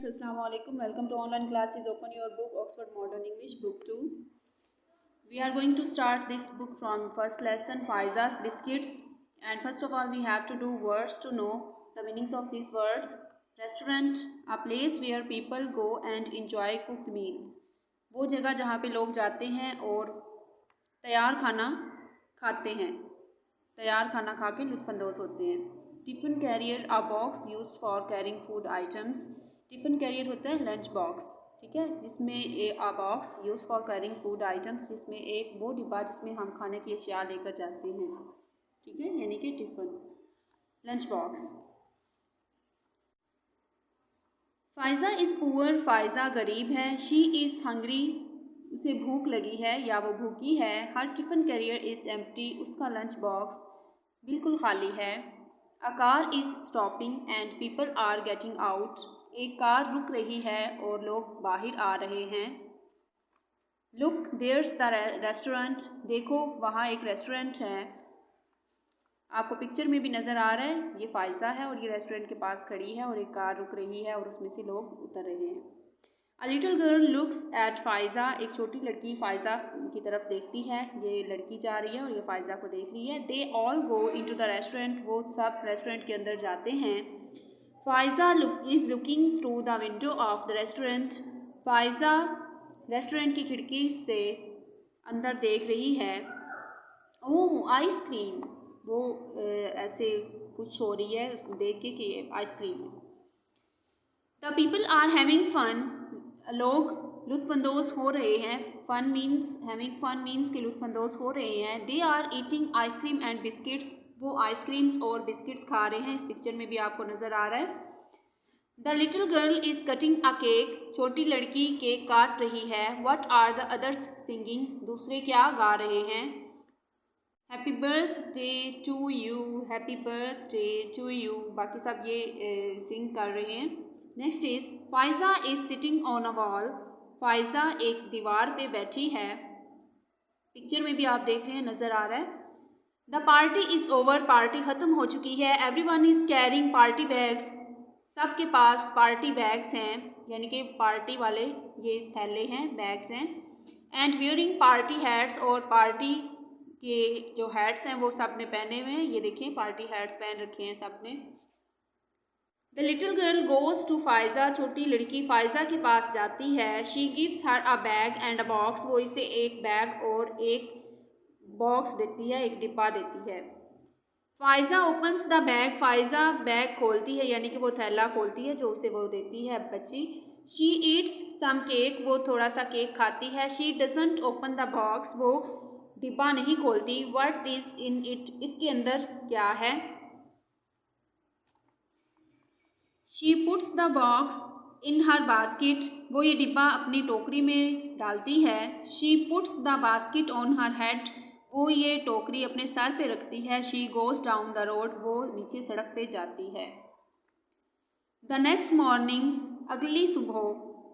Assalamu alaikum. Welcome to online classes. Open your book Oxford Modern English Book 2. We are going to start this book from first lesson Faiza's Biscuits. And first of all we have to do words to know the meanings of these words. Restaurant, a place where people go and enjoy cooked meals. वो जगह जहाँ पे लोग जाते हैं और तैयार खाना खाते हैं, तैयार खाना खा के लुत्फ़अंदोज़ होते हैं. Tiffin carrier, a box used for carrying food items. Tiffin carrier होता है लंच बॉक्स, ठीक है, जिसमें a box use for carrying food items, जिसमें एक वो डिब्बा जिसमें हम खाने की अशिया लेकर जाते हैं, ठीक है, यानी कि tiffin, lunch box. Faiza is poor, Faiza गरीब है. शी इज़ हंग्री, उसे भूख लगी है या वो भूखी है. हर टिफ़िन कैरियर इज़ एम्प्टी, उसका लंच बॉक्स बिल्कुल खाली है. A car is stopping and people are getting out, एक कार रुक रही है और लोग बाहर आ रहे हैं. लुक देयर्स द रेस्टोरेंट, देखो वहाँ एक रेस्टोरेंट है. आपको पिक्चर में भी नज़र आ रहा है, ये फ़ाइज़ा है और ये रेस्टोरेंट के पास खड़ी है और एक कार रुक रही है और उसमें से लोग उतर रहे हैं. A little girl looks at Faiza, एक छोटी लड़की फ़ाइज़ा की तरफ देखती है. ये लड़की जा रही है और ये फ़ाइज़ा को देख रही है. They all go into the restaurant, वो सब रेस्टोरेंट के अंदर जाते हैं. Faiza is looking through the window of the restaurant, Faiza restaurant की खिड़की से अंदर देख रही है. ओह आइसक्रीम, वो ऐसे कुछ हो रही है देख के कि आइसक्रीम है. The people are having fun, लोग लुत्फ़अंदोज़ हो रहे हैं. Fun means, having fun means के लुत्फ़अंदोज़ हो रहे हैं. They are eating ice cream and biscuits, वो आइसक्रीम्स और बिस्किट्स खा रहे हैं. इस पिक्चर में भी आपको नज़र आ रहा है. The little girl is cutting a cake, छोटी लड़की केक काट रही है. What are the others singing, दूसरे क्या गा रहे हैं. Happy birthday to you, happy birthday to you, बाकी सब ये सिंग कर रहे हैं. Next is Faiza is sitting on a wall, Faiza एक दीवार पे बैठी है. पिक्चर में भी आप देख रहे हैं, नज़र आ रहा है. The party is over, party ख़त्म हो चुकी है. Everyone is carrying party bags, सबके पास पार्टी बैग्स हैं, यानी कि पार्टी वाले ये थैले हैं, बैग्स हैं. एंड वियरिंग पार्टी हैट्स, और पार्टी के जो हैट्स हैं वो सब ने पहने हुए हैं. ये देखें, पार्टी हैट्स पहन रखे हैं सब ने. The little girl goes to Faiza, छोटी लड़की फ़ाइज़ा के पास जाती है. She gives her a bag and a box, वो इसे एक बैग और एक बॉक्स देती है, एक डिब्बा देती है. Faiza opens the bag, Faiza bag खोलती है, यानी कि वो थैला खोलती है जो उसे वो देती है बच्ची. शी ईट्स सम केक, वो थोड़ा सा केक खाती है. She doesn't open the box, वो डिब्बा नहीं खोलती. व्हाट इज़ इन इट, इसके अंदर क्या है. She puts the box in her basket, वो ये डिब्बा अपनी टोकरी में डालती है. She puts the basket on her head, वो ये टोकरी अपने सर पे रखती है. She goes down the road, वो नीचे सड़क पे जाती है. द नेक्स्ट मॉर्निंग, अगली सुबह.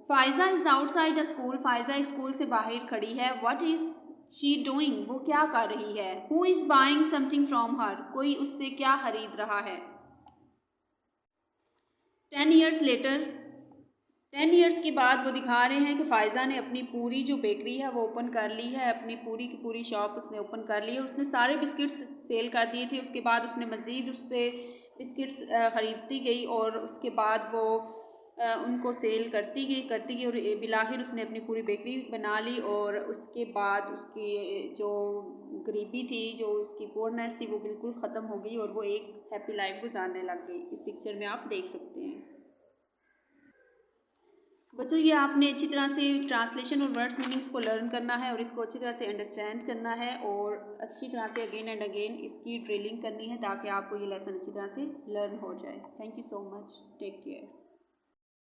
Faiza is outside the school, Faiza school से बाहर खड़ी है. व्हाट इज़ शी डूइंग, वो क्या कर रही है. Who is buying something from her, कोई उससे क्या खरीद रहा है. 10 years later, 10 ईयर्स के बाद वो दिखा रहे हैं कि फ़ाइज़ा ने अपनी पूरी जो बेकरी है वो ओपन कर ली है. अपनी पूरी की पूरी शॉप उसने ओपन कर ली है. उसने सारे बिस्किट्स सेल कर दिए थे. उसके बाद उसने मज़ीद उससे बिस्किट्स ख़रीदती गई और उसके बाद वो उनको सेल करती गई और बिलाखिर उसने अपनी पूरी बेकरी बना ली. और उसके बाद उसकी जो गरीबी थी, जो उसकी पुअरनेस थी, वो बिल्कुल ख़त्म हो गई और वो एक हैप्पी लाइफ गुजारने लग गई. इस पिक्चर में आप देख सकते हैं. बच्चों, ये आपने अच्छी तरह से ट्रांसलेशन और वर्ड्स मीनिंग्स को लर्न करना है और इसको अच्छी तरह से अंडरस्टैंड करना है और अच्छी तरह से अगेन एंड अगेन इसकी ड्रिलिंग करनी है ताकि आपको ये लेसन अच्छी तरह से लर्न हो जाए. Thank you so much. Take care.